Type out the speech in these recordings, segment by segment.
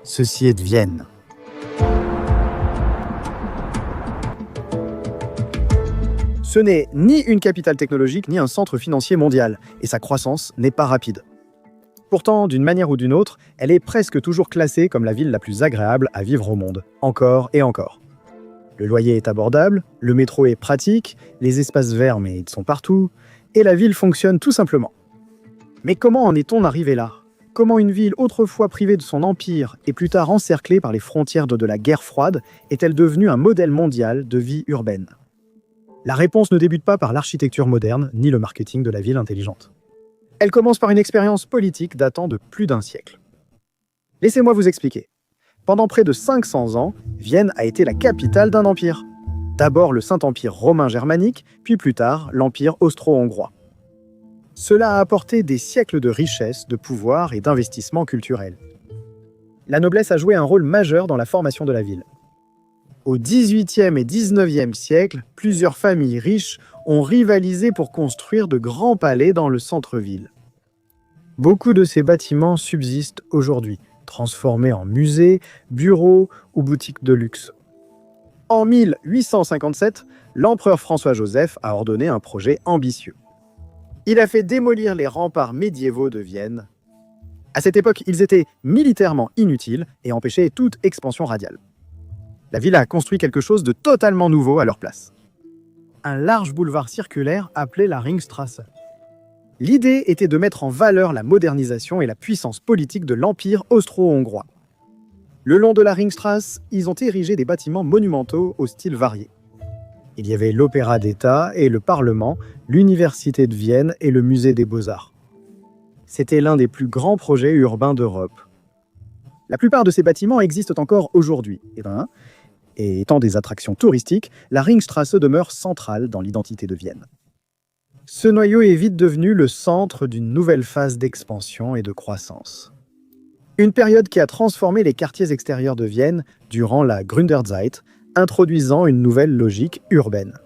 Ceci est de Vienne. Ce n'est ni une capitale technologique, ni un centre financier mondial, et sa croissance n'est pas rapide. Pourtant, d'une manière ou d'une autre, elle est presque toujours classée comme la ville la plus agréable à vivre au monde, encore et encore. Le loyer est abordable, le métro est pratique, les espaces verts mais ils sont partout, et la ville fonctionne tout simplement. Mais comment en est-on arrivé là ? Comment une ville autrefois privée de son empire et plus tard encerclée par les frontières de la guerre froide est-elle devenue un modèle mondial de vie urbaine ? La réponse ne débute pas par l'architecture moderne ni le marketing de la ville intelligente. Elle commence par une expérience politique datant de plus d'un siècle. Laissez-moi vous expliquer. Pendant près de 500 ans, Vienne a été la capitale d'un empire. D'abord le Saint-Empire romain germanique, puis plus tard l'Empire austro-hongrois. Cela a apporté des siècles de richesse, de pouvoir et d'investissement culturel. La noblesse a joué un rôle majeur dans la formation de la ville. Au XVIIIe et XIXe siècle, plusieurs familles riches ont rivalisé pour construire de grands palais dans le centre-ville. Beaucoup de ces bâtiments subsistent aujourd'hui, transformés en musées, bureaux ou boutiques de luxe. En 1857, l'empereur François-Joseph a ordonné un projet ambitieux. Il a fait démolir les remparts médiévaux de Vienne. À cette époque, ils étaient militairement inutiles et empêchaient toute expansion radiale. La ville a construit quelque chose de totalement nouveau à leur place. Un large boulevard circulaire appelé la Ringstraße. L'idée était de mettre en valeur la modernisation et la puissance politique de l'Empire austro-hongrois. Le long de la Ringstraße, ils ont érigé des bâtiments monumentaux au style varié. Il y avait l'Opéra d'État et le Parlement, l'Université de Vienne et le Musée des Beaux-Arts. C'était l'un des plus grands projets urbains d'Europe. La plupart de ces bâtiments existent encore aujourd'hui. Et étant des attractions touristiques, la Ringstraße demeure centrale dans l'identité de Vienne. Ce noyau est vite devenu le centre d'une nouvelle phase d'expansion et de croissance. Une période qui a transformé les quartiers extérieurs de Vienne durant la Gründerzeit, introduisant une nouvelle logique urbaine.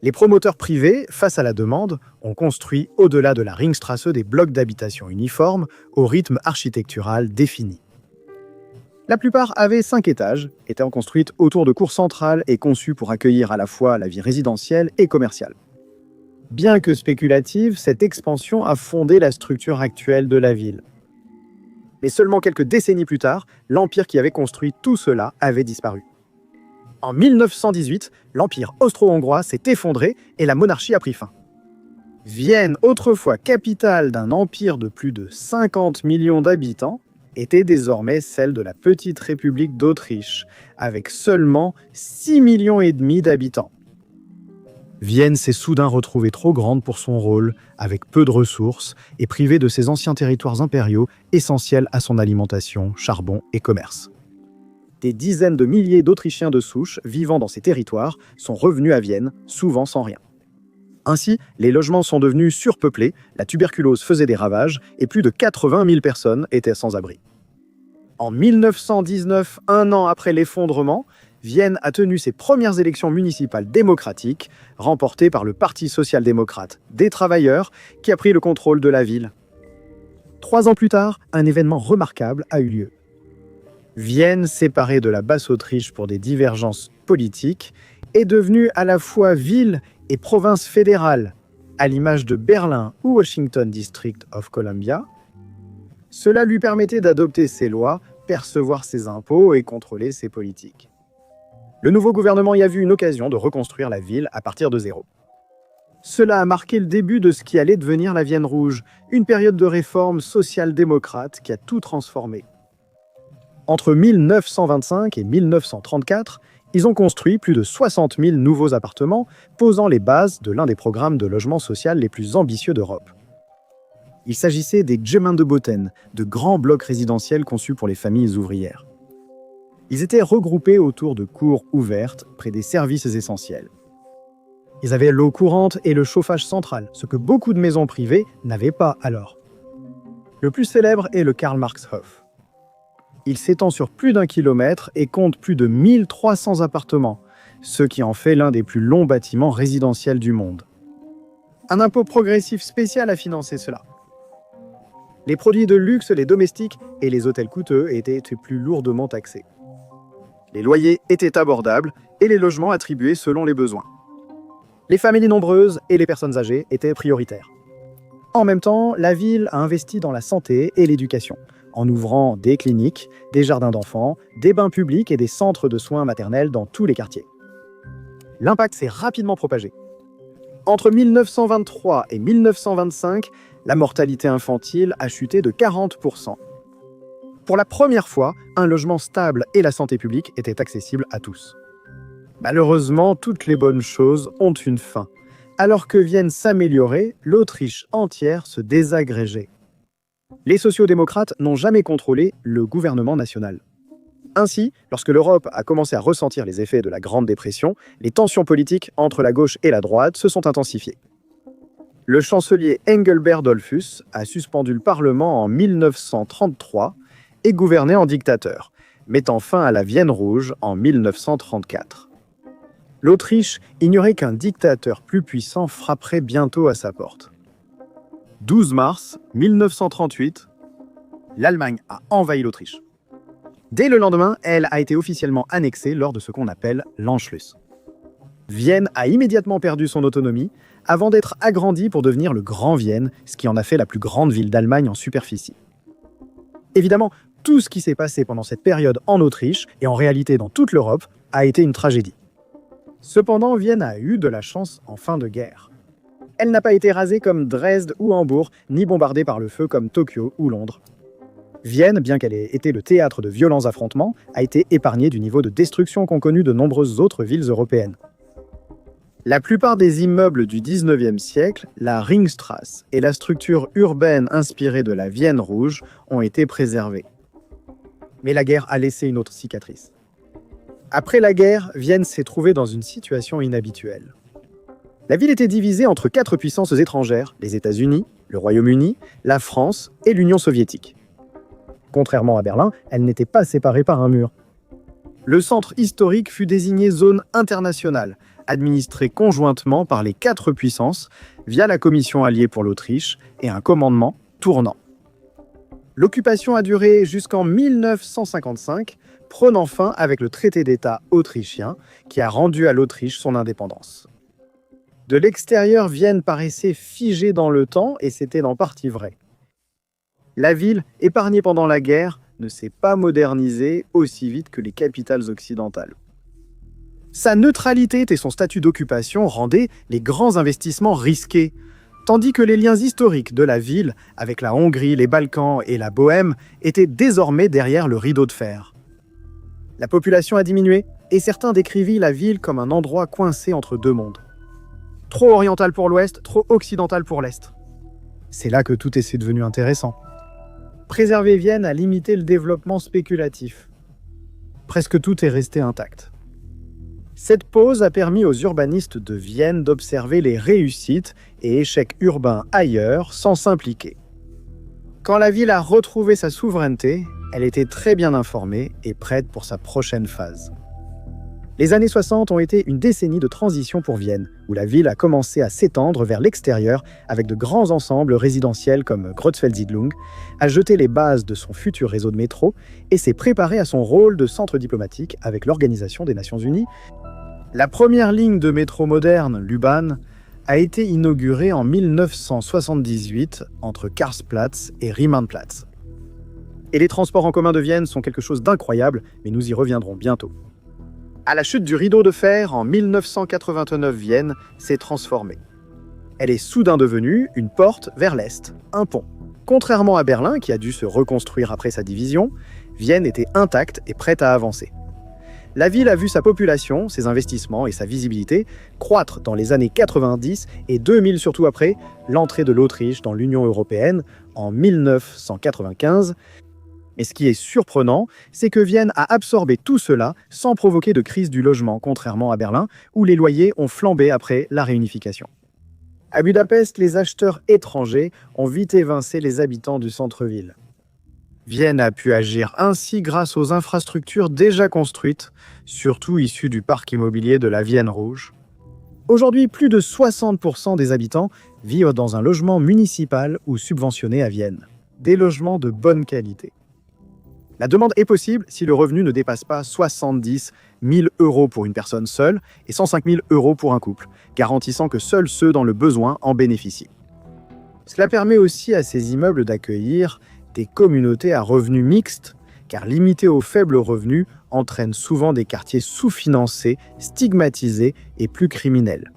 Les promoteurs privés, face à la demande, ont construit au-delà de la Ringstraße des blocs d'habitation uniformes au rythme architectural défini. La plupart avaient 5 étages, étant construites autour de cours centrales et conçues pour accueillir à la fois la vie résidentielle et commerciale. Bien que spéculative, cette expansion a fondé la structure actuelle de la ville. Mais seulement quelques décennies plus tard, l'empire qui avait construit tout cela avait disparu. En 1918, l'empire austro-hongrois s'est effondré et la monarchie a pris fin. Vienne, autrefois capitale d'un empire de plus de 50 millions d'habitants, était désormais celle de la petite République d'Autriche, avec seulement 6,5 millions d'habitants. Vienne s'est soudain retrouvée trop grande pour son rôle, avec peu de ressources, et privée de ses anciens territoires impériaux essentiels à son alimentation, charbon et commerce. Des dizaines de milliers d'Autrichiens de souche vivant dans ces territoires sont revenus à Vienne, souvent sans rien. Ainsi, les logements sont devenus surpeuplés, la tuberculose faisait des ravages et plus de 80 000 personnes étaient sans abri. En 1919, un an après l'effondrement, Vienne a tenu ses premières élections municipales démocratiques, remportées par le Parti social-démocrate des travailleurs, qui a pris le contrôle de la ville. 3 ans plus tard, un événement remarquable a eu lieu. Vienne, séparée de la Basse-Autriche pour des divergences politiques, est devenue à la fois ville et province fédérale, à l'image de Berlin ou Washington District of Columbia. Cela lui permettait d'adopter ses lois, percevoir ses impôts et contrôler ses politiques. Le nouveau gouvernement y a vu une occasion de reconstruire la ville à partir de zéro. Cela a marqué le début de ce qui allait devenir la Vienne rouge, une période de réforme social-démocrate qui a tout transformé. Entre 1925 et 1934, ils ont construit plus de 60 000 nouveaux appartements, posant les bases de l'un des programmes de logement social les plus ambitieux d'Europe. Il s'agissait des Gemeindeboten, de grands blocs résidentiels conçus pour les familles ouvrières. Ils étaient regroupés autour de cours ouvertes près des services essentiels. Ils avaient l'eau courante et le chauffage central, ce que beaucoup de maisons privées n'avaient pas alors. Le plus célèbre est le Karl-Marx-Hof. Il s'étend sur plus d'1 kilomètre et compte plus de 1300 appartements, ce qui en fait l'un des plus longs bâtiments résidentiels du monde. Un impôt progressif spécial a financé cela. Les produits de luxe, les domestiques et les hôtels coûteux étaient plus lourdement taxés. Les loyers étaient abordables et les logements attribués selon les besoins. Les familles nombreuses et les personnes âgées étaient prioritaires. En même temps, la ville a investi dans la santé et l'éducation, en ouvrant des cliniques, des jardins d'enfants, des bains publics et des centres de soins maternels dans tous les quartiers. L'impact s'est rapidement propagé. Entre 1923 et 1925, la mortalité infantile a chuté de 40%. Pour la première fois, un logement stable et la santé publique étaient accessibles à tous. Malheureusement, toutes les bonnes choses ont une fin. Alors que Vienne s'améliorer, l'Autriche entière se désagrégeait. Les sociodémocrates n'ont jamais contrôlé le gouvernement national. Ainsi, lorsque l'Europe a commencé à ressentir les effets de la Grande Dépression, les tensions politiques entre la gauche et la droite se sont intensifiées. Le chancelier Engelbert Dollfuss a suspendu le Parlement en 1933 et gouverné en dictateur, mettant fin à la Vienne rouge en 1934. L'Autriche ignorait qu'un dictateur plus puissant frapperait bientôt à sa porte. 12 mars 1938, l'Allemagne a envahi l'Autriche. Dès le lendemain, elle a été officiellement annexée lors de ce qu'on appelle l'Anschluss. Vienne a immédiatement perdu son autonomie avant d'être agrandie pour devenir le Grand Vienne, ce qui en a fait la plus grande ville d'Allemagne en superficie. Évidemment, tout ce qui s'est passé pendant cette période en Autriche, et en réalité dans toute l'Europe, a été une tragédie. Cependant, Vienne a eu de la chance en fin de guerre. Elle n'a pas été rasée comme Dresde ou Hambourg, ni bombardée par le feu comme Tokyo ou Londres. Vienne, bien qu'elle ait été le théâtre de violents affrontements, a été épargnée du niveau de destruction qu'ont connu de nombreuses autres villes européennes. La plupart des immeubles du XIXe siècle, la Ringstrasse et la structure urbaine inspirée de la Vienne rouge ont été préservés. Mais la guerre a laissé une autre cicatrice. Après la guerre, Vienne s'est trouvée dans une situation inhabituelle. La ville était divisée entre 4 puissances étrangères, les États-Unis, le Royaume-Uni, la France et l'Union soviétique. Contrairement à Berlin, elle n'était pas séparée par un mur. Le centre historique fut désigné zone internationale, administrée conjointement par les 4 puissances via la Commission alliée pour l'Autriche et un commandement tournant. L'occupation a duré jusqu'en 1955, prenant fin avec le traité d'État autrichien qui a rendu à l'Autriche son indépendance. De l'extérieur, Vienne paraissait figée dans le temps et c'était en partie vrai. La ville, épargnée pendant la guerre, ne s'est pas modernisée aussi vite que les capitales occidentales. Sa neutralité et son statut d'occupation rendaient les grands investissements risqués, tandis que les liens historiques de la ville avec la Hongrie, les Balkans et la Bohême étaient désormais derrière le rideau de fer. La population a diminué et certains décrivent la ville comme un endroit coincé entre deux mondes. Trop oriental pour l'ouest, trop occidental pour l'est. C'est là que tout est devenu intéressant. Préserver Vienne a limité le développement spéculatif. Presque tout est resté intact. Cette pause a permis aux urbanistes de Vienne d'observer les réussites et échecs urbains ailleurs sans s'impliquer. Quand la ville a retrouvé sa souveraineté, elle était très bien informée et prête pour sa prochaine phase. Les années 60 ont été une décennie de transition pour Vienne, où la ville a commencé à s'étendre vers l'extérieur avec de grands ensembles résidentiels comme Kreuzfeld-Siedlung, a jeté les bases de son futur réseau de métro et s'est préparé à son rôle de centre diplomatique avec l'Organisation des Nations Unies. La première ligne de métro moderne, l'U-Bahn, a été inaugurée en 1978 entre Karlsplatz et Riemannplatz. Et les transports en commun de Vienne sont quelque chose d'incroyable, mais nous y reviendrons bientôt. À la chute du rideau de fer, en 1989, Vienne s'est transformée. Elle est soudain devenue une porte vers l'Est, un pont. Contrairement à Berlin, qui a dû se reconstruire après sa division, Vienne était intacte et prête à avancer. La ville a vu sa population, ses investissements et sa visibilité croître dans les années 90 et 2000 surtout après l'entrée de l'Autriche dans l'Union européenne en 1995. Mais ce qui est surprenant, c'est que Vienne a absorbé tout cela sans provoquer de crise du logement, contrairement à Berlin, où les loyers ont flambé après la réunification. À Budapest, les acheteurs étrangers ont vite évincé les habitants du centre-ville. Vienne a pu agir ainsi grâce aux infrastructures déjà construites, surtout issues du parc immobilier de la Vienne rouge. Aujourd'hui, plus de 60% des habitants vivent dans un logement municipal ou subventionné à Vienne. des logements de bonne qualité. La demande est possible si le revenu ne dépasse pas 70 000 € pour une personne seule et 105 000 € pour un couple, garantissant que seuls ceux dans le besoin en bénéficient. Cela permet aussi à ces immeubles d'accueillir des communautés à revenus mixtes, car limiter aux faibles revenus entraîne souvent des quartiers sous-financés, stigmatisés et plus criminels.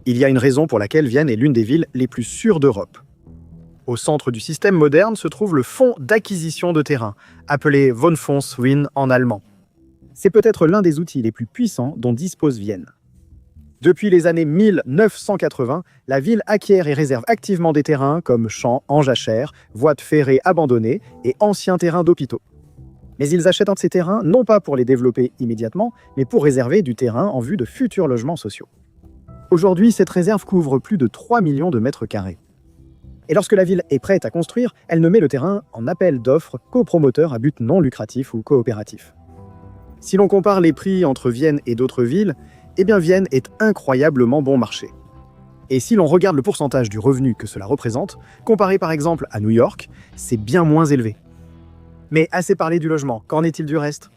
Il y a une raison pour laquelle Vienne est l'une des villes les plus sûres d'Europe. Au centre du système moderne se trouve le fonds d'acquisition de terrain, appelé Wohnfondswien en allemand. C'est peut-être l'un des outils les plus puissants dont dispose Vienne. Depuis les années 1980, la ville acquiert et réserve activement des terrains comme champs en jachère, voies de ferrée abandonnées et anciens terrains d'hôpitaux. Mais ils achètent ces terrains non pas pour les développer immédiatement, mais pour réserver du terrain en vue de futurs logements sociaux. Aujourd'hui, cette réserve couvre plus de 3 millions de mètres carrés. Et lorsque la ville est prête à construire, elle ne met le terrain en appel d'offres qu'aux promoteurs à but non lucratif ou coopératif. Si l'on compare les prix entre Vienne et d'autres villes, eh bien Vienne est incroyablement bon marché. Et si l'on regarde le pourcentage du revenu que cela représente, comparé par exemple à New York, c'est bien moins élevé. Mais assez parlé du logement, qu'en est-il du reste?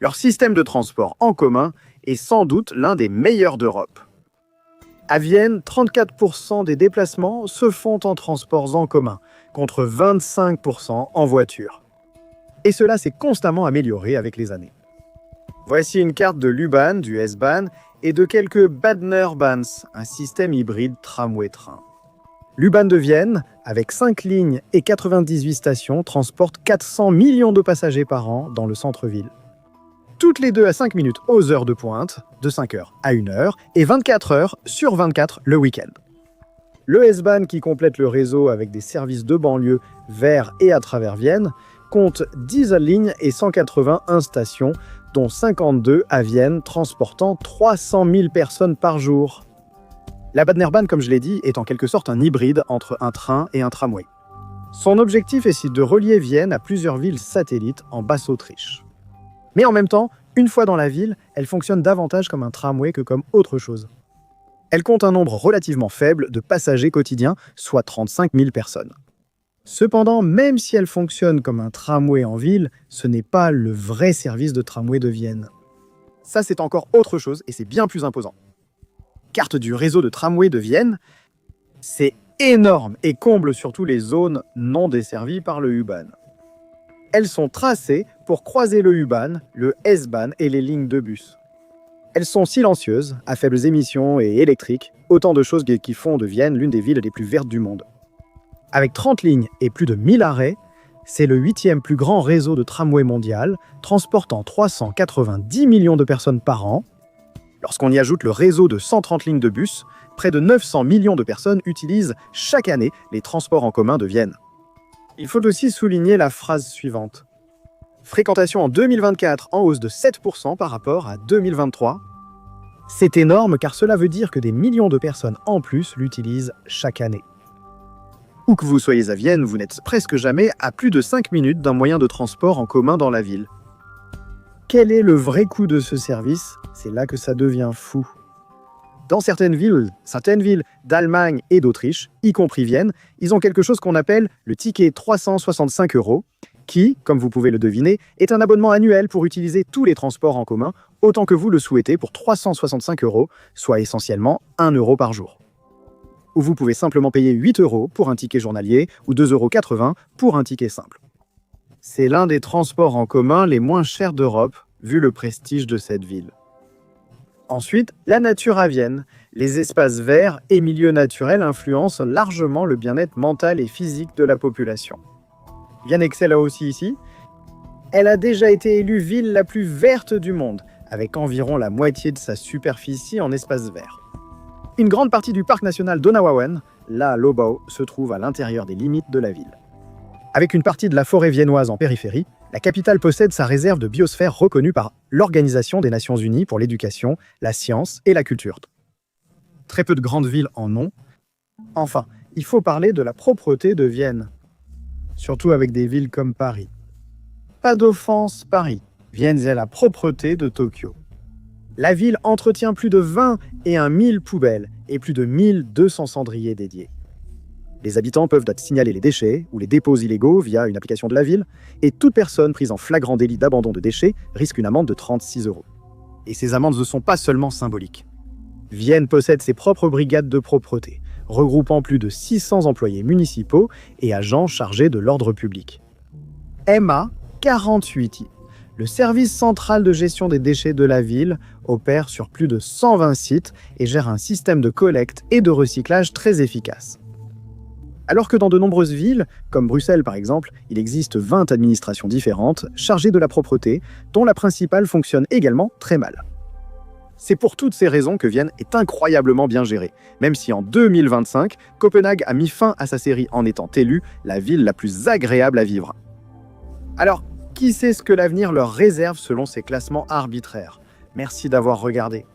Leur système de transport en commun est sans doute l'un des meilleurs d'Europe. À Vienne, 34% des déplacements se font en transports en commun, contre 25% en voiture. Et cela s'est constamment amélioré avec les années. Voici une carte de l'U-Bahn, du S-Bahn et de quelques Badnerbahns, un système hybride tramway-train. L'U-Bahn de Vienne, avec 5 lignes et 98 stations, transporte 400 millions de passagers par an dans le centre-ville. Toutes les 2 à 5 minutes aux heures de pointe, de 5 heures à 1 heure, et 24 heures sur 24 le week-end. Le S-Bahn, qui complète le réseau avec des services de banlieue vers et à travers Vienne, compte 10 lignes et 181 stations, dont 52 à Vienne, transportant 300 000 personnes par jour. La Badnerbahn, comme je l'ai dit, est en quelque sorte un hybride entre un train et un tramway. Son objectif est de relier Vienne à plusieurs villes satellites en Basse-Autriche. Mais en même temps, une fois dans la ville, elle fonctionne davantage comme un tramway que comme autre chose. Elle compte un nombre relativement faible de passagers quotidiens, soit 35 000 personnes. Cependant, même si elle fonctionne comme un tramway en ville, ce n'est pas le vrai service de tramway de Vienne. Ça, c'est encore autre chose et c'est bien plus imposant. Carte du réseau de tramway de Vienne, c'est énorme et comble surtout les zones non desservies par le U-Bahn. Elles sont tracées pour croiser le U-Bahn, le S-Bahn et les lignes de bus. Elles sont silencieuses, à faibles émissions et électriques, autant de choses qui font de Vienne l'une des villes les plus vertes du monde. Avec 30 lignes et plus de 1000 arrêts, c'est le 8e plus grand réseau de tramway mondial, transportant 390 millions de personnes par an. Lorsqu'on y ajoute le réseau de 130 lignes de bus, près de 900 millions de personnes utilisent chaque année les transports en commun de Vienne. Il faut aussi souligner la phrase suivante. Fréquentation en 2024 en hausse de 7% par rapport à 2023. C'est énorme car cela veut dire que des millions de personnes en plus l'utilisent chaque année. Où que vous soyez à Vienne, vous n'êtes presque jamais à plus de 5 minutes d'un moyen de transport en commun dans la ville. Quel est le vrai coût de ce service? C'est là que ça devient fou. Dans certaines villes d'Allemagne et d'Autriche, y compris Vienne, ils ont quelque chose qu'on appelle le ticket 365 €, qui, comme vous pouvez le deviner, est un abonnement annuel pour utiliser tous les transports en commun, autant que vous le souhaitez pour 365 €, soit essentiellement 1 € par jour. Ou vous pouvez simplement payer 8 € pour un ticket journalier ou 2,80 € pour un ticket simple. C'est l'un des transports en commun les moins chers d'Europe, vu le prestige de cette ville. Ensuite, la nature à Vienne. Les espaces verts et milieux naturels influencent largement le bien-être mental et physique de la population. Vienne excelle aussi ici. Elle a déjà été élue ville la plus verte du monde, avec environ la moitié de sa superficie en espaces verts. Une grande partie du parc national Donauauen, la Lobau, se trouve à l'intérieur des limites de la ville. Avec une partie de la forêt viennoise en périphérie, la capitale possède sa réserve de biosphère reconnue par l'Organisation des Nations Unies pour l'éducation, la science et la culture. Très peu de grandes villes en ont. Enfin, il faut parler de la propreté de Vienne, surtout avec des villes comme Paris. Pas d'offense, Paris. Vienne est la propreté de Tokyo. La ville entretient plus de 21 000 poubelles et plus de 1200 cendriers dédiés. Les habitants peuvent signaler les déchets ou les dépôts illégaux via une application de la ville, et toute personne prise en flagrant délit d'abandon de déchets risque une amende de 36 €. Et ces amendes ne sont pas seulement symboliques. Vienne possède ses propres brigades de propreté, regroupant plus de 600 employés municipaux et agents chargés de l'ordre public. MA48, le service central de gestion des déchets de la ville, opère sur plus de 120 sites et gère un système de collecte et de recyclage très efficace. Alors que dans de nombreuses villes, comme Bruxelles par exemple, il existe 20 administrations différentes chargées de la propreté, dont la principale fonctionne également très mal. C'est pour toutes ces raisons que Vienne est incroyablement bien gérée, même si en 2025, Copenhague a mis fin à sa série en étant élue la ville la plus agréable à vivre. Alors, qui sait ce que l'avenir leur réserve selon ces classements arbitraires? Merci d'avoir regardé.